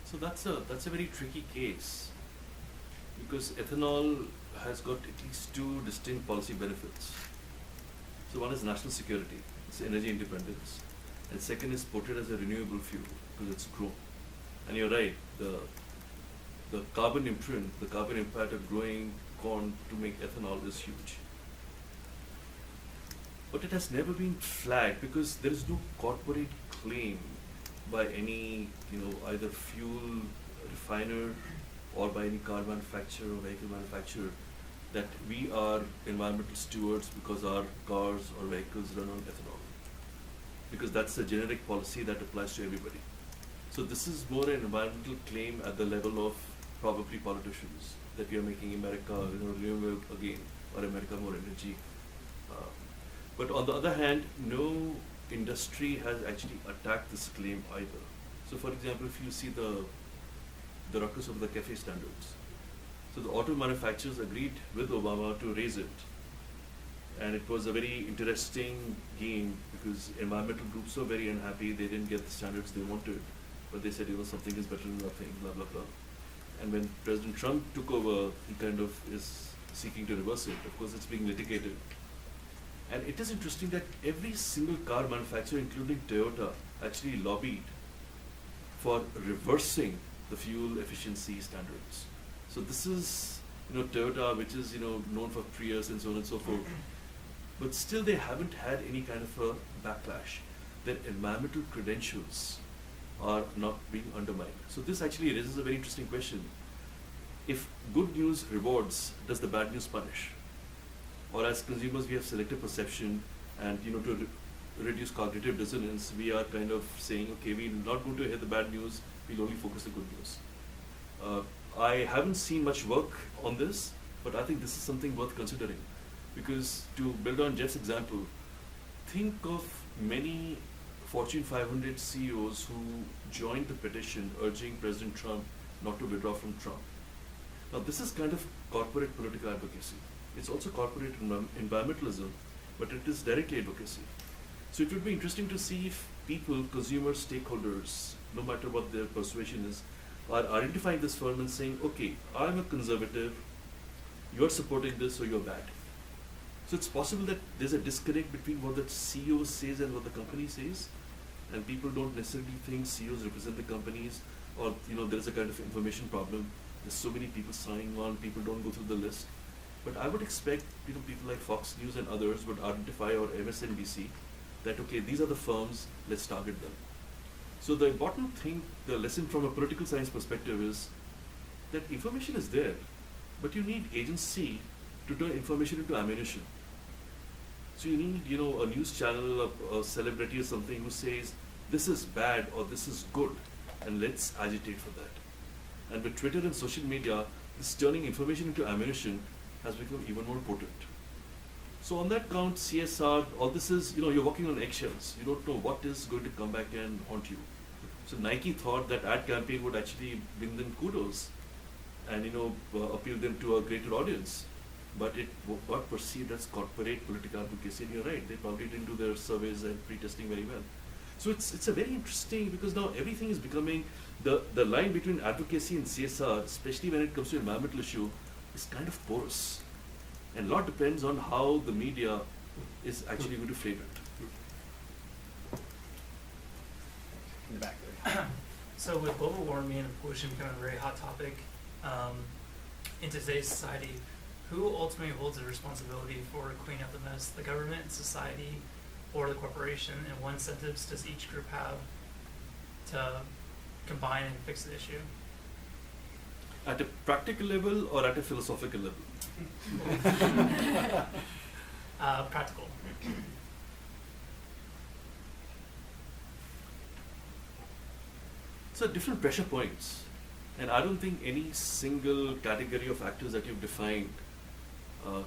B: So that's a very tricky case, because ethanol has got at least two distinct policy benefits. So one is national security, it's energy independence, and second is portrayed as a renewable fuel because it's grown. And you're right, the carbon imprint, the carbon impact of growing corn to make ethanol is huge. But it has never been flagged because there is no corporate claim by any, either fuel refiner or by any car manufacturer or vehicle manufacturer that we are environmental stewards because our cars or vehicles run on ethanol. Because that's a generic policy that applies to everybody. So this is more an environmental claim at the level of probably politicians, that we are making America renewable again, or America more energy. But on the other hand, no industry has actually attacked this claim either. So for example, if you see the ruckus of the CAFE standards, so the auto manufacturers agreed with Obama to raise it. And it was a very interesting game because environmental groups were very unhappy, they didn't get the standards they wanted, but they said, something is better than nothing, blah, blah, blah. And when President Trump took over, he kind of is seeking to reverse it. Of course, it's being litigated. And it is interesting that every single car manufacturer, including Toyota, actually lobbied for reversing the fuel efficiency standards. So this is, Toyota, which is, known for Prius and so on and so forth. But still they haven't had any kind of a backlash. Their environmental credentials are not being undermined. So this actually raises a very interesting question. If good news rewards, does the bad news punish? Or as consumers, we have selective perception, and to reduce cognitive dissonance, we are kind of saying, okay, we're not going to hear the bad news, we'll only focus the good news. I haven't seen much work on this, but I think this is something worth considering. Because to build on Jeff's example, think of many Fortune 500 CEOs who joined the petition urging President Trump not to withdraw from Trump. Now this is kind of corporate political advocacy. It's also corporate environmentalism, but it is directly advocacy. So it would be interesting to see if people, consumers, stakeholders, no matter what their persuasion is, are identifying this firm and saying, okay, I'm a conservative, you're supporting this, so you're bad. So it's possible that there's a disconnect between what the CEO says and what the company says, and people don't necessarily think CEOs represent the companies, or there's a kind of information problem. There's so many people signing on, people don't go through the list. But I would expect people like Fox News and others would identify, or MSNBC, that okay, these are the firms, let's target them. So the important thing, the lesson from a political science perspective is that information is there, but you need agency to turn information into ammunition. So you need, a news channel, a celebrity or something who says, this is bad or this is good, and let's agitate for that. And with Twitter and social media, this turning information into ammunition has become even more potent. So on that count, CSR, all this is, you're walking on eggshells. You don't know what is going to come back and haunt you. So Nike thought that ad campaign would actually bring them kudos and, appeal them to a greater audience. But it got perceived as corporate political advocacy, and you're right, they probably didn't do their surveys and pre-testing very well. So it's a very interesting, because now everything is becoming, the line between advocacy and CSR, especially when it comes to environmental issue, is kind of porous. And a lot depends on how the media is actually going to frame it.
A: In the back there.
I: So with global warming and pollution becoming a very hot topic in today's society, who ultimately holds the responsibility for cleaning up the mess? The government, society, or the corporation? And what incentives does each group have to combine and fix the issue?
B: At a practical level or at a philosophical level?
I: Practical.
B: So different pressure points, and I don't think any single category of actors that you've defined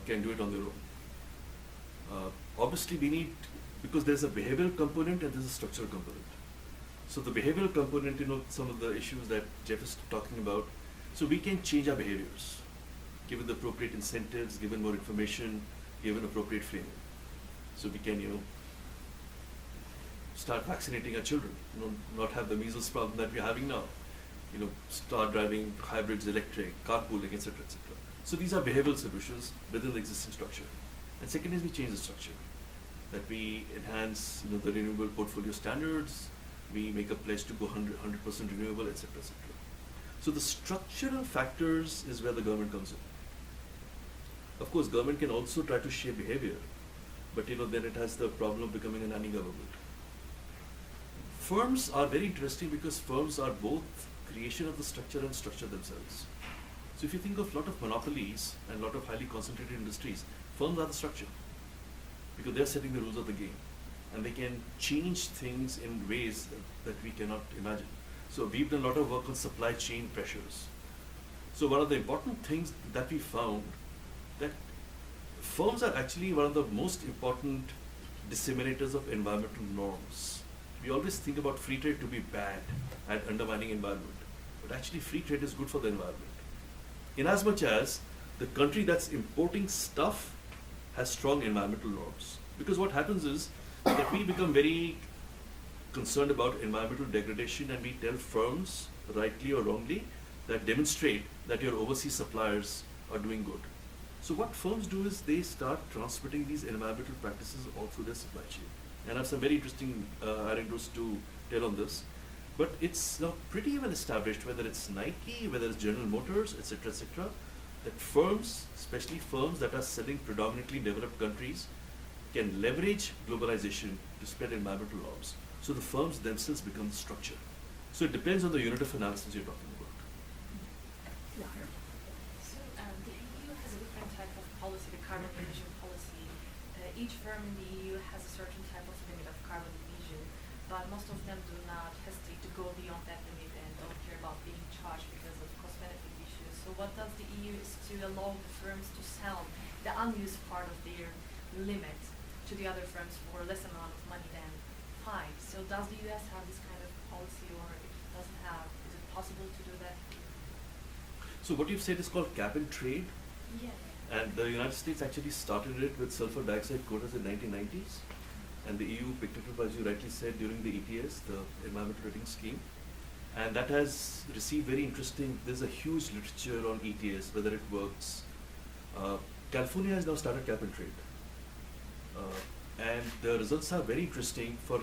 B: can do it on their own. Obviously we need, because there's a behavioral component and there's a structural component. So the behavioral component, some of the issues that Jeff is talking about, so we can change our behaviors, given the appropriate incentives, given more information, given appropriate framing. So we can, start vaccinating our children, not have the measles problem that we're having now. Start driving hybrids, electric, carpooling, etc., etc. So these are behavioral solutions within the existing structure. And second is we change the structure, that we enhance, the renewable portfolio standards, we make a pledge to go 100% renewable, etc., etc. So the structural factors is where the government comes in. Of course, government can also try to shape behavior, but then it has the problem of becoming a nanny government. Firms are very interesting because firms are both creation of the structure and structure themselves. So if you think of a lot of monopolies and a lot of highly concentrated industries, firms are the structure because they're setting the rules of the game, and they can change things in ways that we cannot imagine. So we've done a lot of work on supply chain pressures. So one of the important things that we found, that firms are actually one of the most important disseminators of environmental norms. We always think about free trade to be bad and undermining environment, but actually free trade is good for the environment. In as much as the country that's importing stuff has strong environmental norms. Because what happens is that we become very concerned about environmental degradation, and we tell firms, rightly or wrongly, that demonstrate that your overseas suppliers are doing good. So what firms do is they start transmitting these environmental practices all through their supply chain. And I have some very interesting anecdotes to tell on this. But it's now pretty well established, whether it's Nike, whether it's General Motors, etc., that firms, especially firms that are selling predominantly in developed countries, can leverage globalization to spread environmental norms. So the firms themselves become the structure. So it depends on the unit of analysis you're talking about.
J: So the EU has a different type of policy, the carbon emission policy. Each firm in the EU has a certain type of limit of carbon emission, but most of them do not hesitate to go beyond that limit and don't care about being charged because of cost-benefit issues. So what does the EU is to allow the firms to sell the unused part of their limit to the other firms for less amount of money than fine. So does the US have this kind of policy, or if it doesn't have, is it possible to do that?
B: So what you've said is called cap and trade.
J: Yeah.
B: And the United States actually started it with sulfur dioxide quotas in 1990s. and the EU picked it up, as you rightly said, during the ETS, the Environmental Rating Scheme. And that has received very interesting, there's a huge literature on ETS, whether it works. California has now started cap and trade. And the results are very interesting for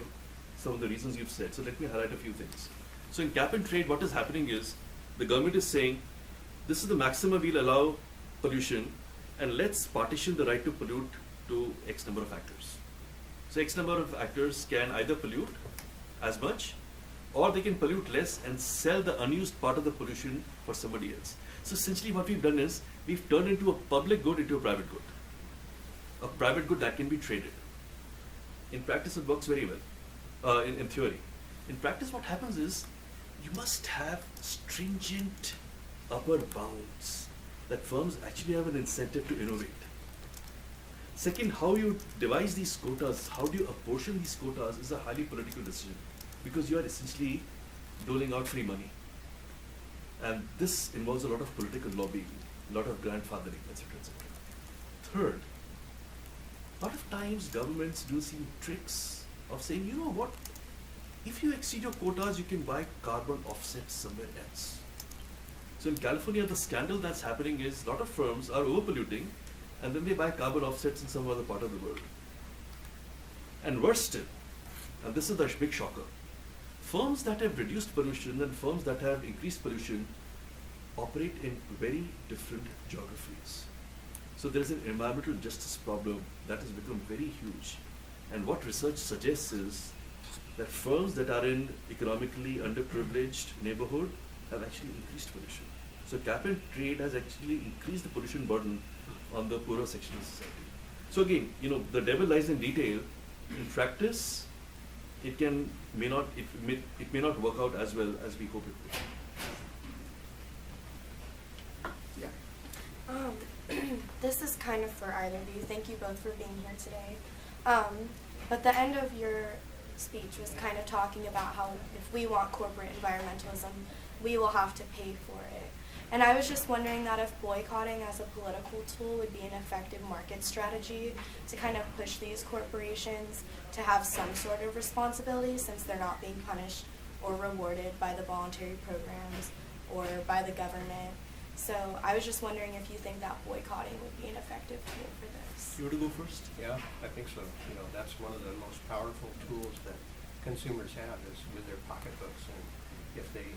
B: some of the reasons you've said. So let me highlight a few things. So in cap and trade, what is happening is the government is saying, this is the maximum we'll allow pollution, and let's partition the right to pollute to X number of actors. So X number of actors can either pollute as much, or they can pollute less and sell the unused part of the pollution for somebody else. So essentially what we've done is, we've turned into a public good into a private good. A private good that can be traded. In practice it works very well, in theory. In practice what happens is, you must have stringent upper bounds that firms actually have an incentive to innovate. Second, how you devise these quotas, how do you apportion these quotas is a highly political decision, because you are essentially doling out free money. And this involves a lot of political lobbying, a lot of grandfathering, etc., etc. Third, a lot of times governments do see tricks of saying, you know what, if you exceed your quotas, you can buy carbon offsets somewhere else. So in California, the scandal that's happening is a lot of firms are overpolluting, and then they buy carbon offsets in some other part of the world. And worse still, and this is the big shocker, firms that have reduced pollution and firms that have increased pollution operate in very different geographies. So there is an environmental justice problem that has become very huge. And what research suggests is that firms that are in economically underprivileged neighborhood have actually increased pollution. So cap and trade has actually increased the pollution burden on the poorer section of society. So again, you know, the devil lies in detail. In practice, it may not work out as well as we hope it will.
A: Yeah.
K: This is kind of for either of you. Thank you both for being here today. But the end of your speech was kind of talking about how if we want corporate environmentalism, we will have to pay for it. And I was just wondering that if boycotting as a political tool would be an effective market strategy to kind of push these corporations to have some sort of responsibility, since they're not being punished or rewarded by the voluntary programs or by the government. So I was just wondering if you think that boycotting would be an effective tool for this.
B: You want to go first?
D: Yeah, I think so. You know, that's one of the most powerful tools that consumers have is with their pocketbooks, and if they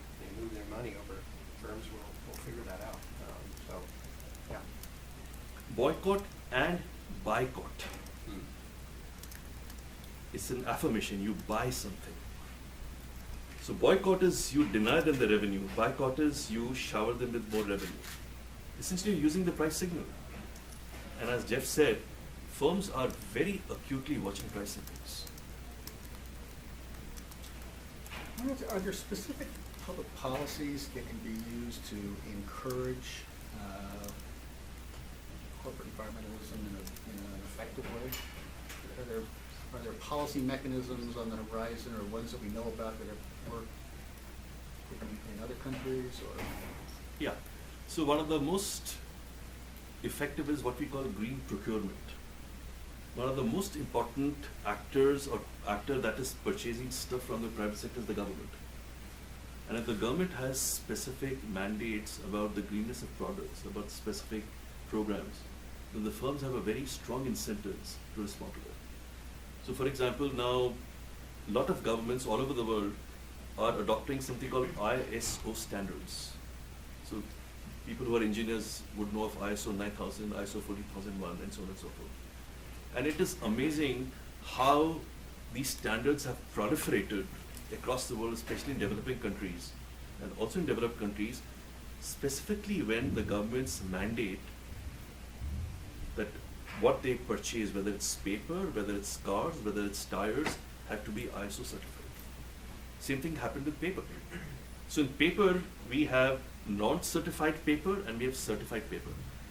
D: move their money over, firms will figure that out. So, yeah.
B: Boycott and boycott. It's an affirmation, you buy something. So boycott is you deny them the revenue, boycott is you shower them with more revenue. Essentially you're using the price signal. And as Jeff said, firms are very acutely watching price signals.
A: Are there specific public policies that can be used to encourage corporate environmentalism in an effective way? Are there policy mechanisms on the horizon, or ones that we know about that have worked in other countries? Or
B: Yeah. So one of the most effective is what we call green procurement. One of the most important actors or actor that is purchasing stuff from the private sector is the government. And if the government has specific mandates about the greenness of products, about specific programs, then the firms have a very strong incentives to respond to that. So for example, now a lot of governments all over the world are adopting something called ISO standards. So people who are engineers would know of ISO 9000, ISO 14001, and so on and so forth. And it is amazing how these standards have proliferated across the world, especially in developing countries and also in developed countries, specifically when the governments mandate that what they purchase, whether it's paper, whether it's cars, whether it's tires, have to be ISO certified. Same thing happened with paper. So in paper, we have non-certified paper and we have certified paper.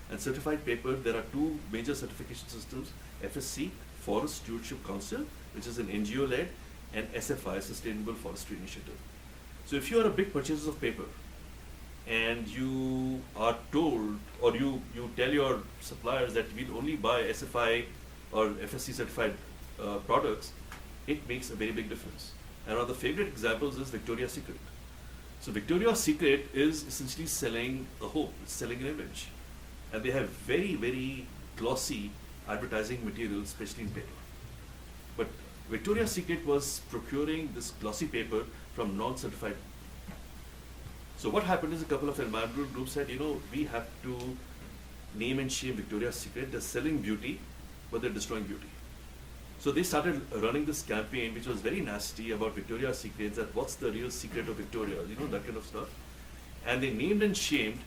B: And certified paper, there are two major certification systems, FSC, Forest Stewardship Council, which is an NGO-led, and SFI, Sustainable Forestry Initiative. So if you are a big purchaser of paper and you are told, or you tell your suppliers that we'll only buy SFI or FSC certified products, it makes a very big difference. And one of the favorite examples is Victoria's Secret. So Victoria's Secret is essentially selling a home, it's selling an image. And they have very, very glossy advertising material, especially in paper. But Victoria's Secret was procuring this glossy paper from non-certified. So what happened is a couple of environmental groups said, we have to name and shame Victoria's Secret. They're selling beauty, but they're destroying beauty. So they started running this campaign, which was very nasty, about Victoria's Secret, that what's the real secret of Victoria, that kind of stuff. And they named and shamed,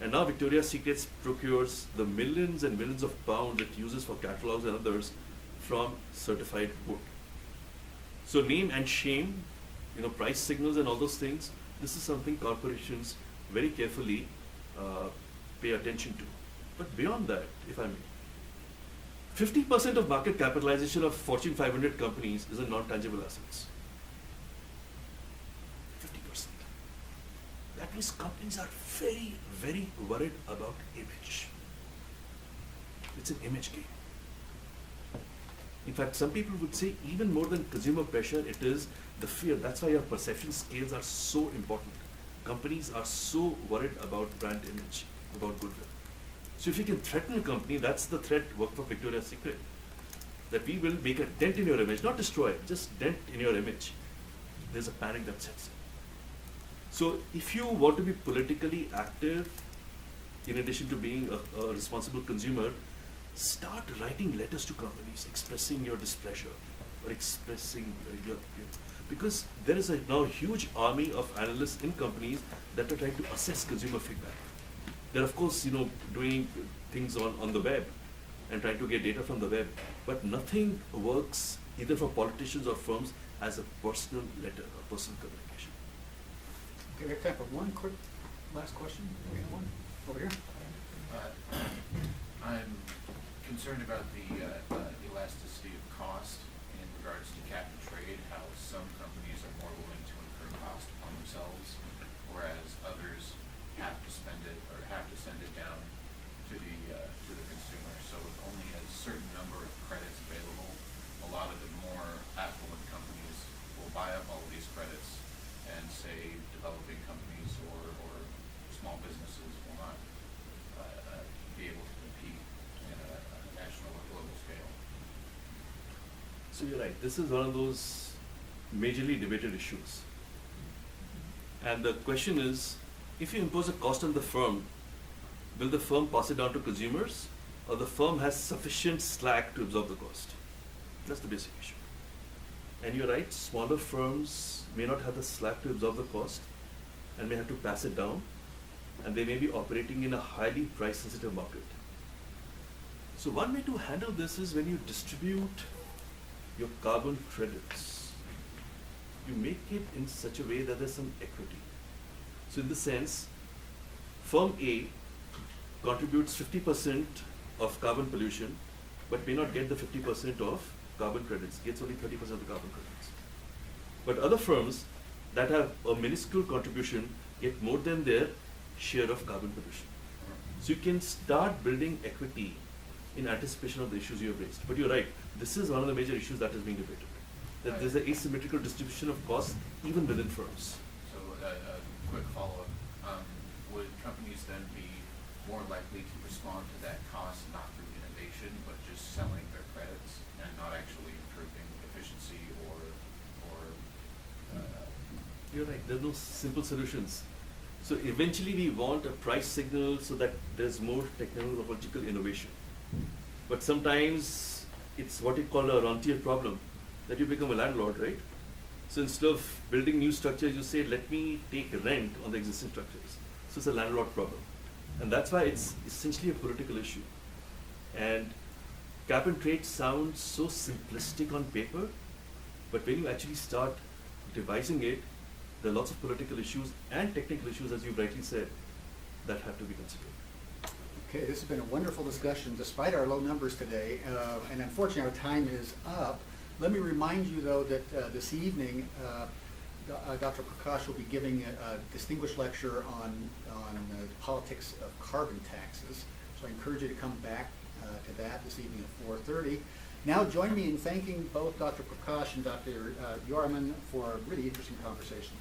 B: and now Victoria's Secret procures the millions and millions of pounds it uses for catalogs and others from certified wood. So name and shame, price signals and all those things, this is something corporations very carefully pay attention to. But beyond that, if I may, 50% of market capitalization of Fortune 500 companies is in non-tangible assets. 50%. That means companies are very, very worried about image. It's an image game. In fact, some people would say even more than consumer pressure, it is the fear. That's why your perception scales are so important. Companies are so worried about brand image, about goodwill. So if you can threaten a company, that's the threat work for Victoria's Secret. That we will make a dent in your image, not destroy it, just dent in your image. There's a panic that sets in. So if you want to be politically active, in addition to being a responsible consumer, start writing letters to companies expressing your displeasure or expressing your because there is a now huge army of analysts in companies that are trying to assess consumer feedback. They're of course, doing things on the web and trying to get data from the web, but nothing works either for politicians or firms as a personal letter or personal communication.
A: Okay, we have time for one quick last question. Anyone? Over here.
G: I'm concerned about the elasticity of cost in regards to cap and trade, how some companies are more willing to incur cost upon themselves, whereas others have to spend it or have to send it down to the consumer. So with only a certain number of credits available, a lot of the more affluent companies will buy up all of these credits, and say developing companies or small businesses will not be able to compete in a national or global scale.
B: So you're right, this is one of those majorly debated issues. And the question is, if you impose a cost on the firm, will the firm pass it down to consumers, or the firm has sufficient slack to absorb the cost? That's the basic issue. And you're right, smaller firms may not have the slack to absorb the cost and may have to pass it down, and they may be operating in a highly price-sensitive market. So one way to handle this is when you distribute your carbon credits, you make it in such a way that there's some equity. So in this sense, firm A contributes 50% of carbon pollution, but may not get the 50% of carbon credits, gets only 30% of the carbon credits. But other firms that have a minuscule contribution get more than their share of carbon pollution. So you can start building equity in anticipation of the issues you have raised. But you're right, this is one of the major issues that is being debated. That there's an asymmetrical distribution of costs even within firms.
G: So a quick follow-up, would companies then be more likely to respond to that cost not through innovation, but just selling their credits and not actually improving efficiency or
B: You're right, there's no simple solutions. So eventually we want a price signal so that there's more technological innovation. But sometimes it's what you call a rentier problem, that you become a landlord, right? So instead of building new structures, you say, let me take rent on the existing structures. So it's a landlord problem. And that's why it's essentially a political issue. And cap and trade sounds so simplistic on paper, but when you actually start devising it, there are lots of political issues and technical issues, as you rightly said, that have to be considered.
A: Okay, this has been a wonderful discussion despite our low numbers today, and unfortunately our time is up. Let me remind you though that this evening Dr. Prakash will be giving a distinguished lecture on the politics of carbon taxes. So I encourage you to come back to that this evening at 4:30. Now join me in thanking both Dr. Prakash and Dr. Joireman for a really interesting conversation.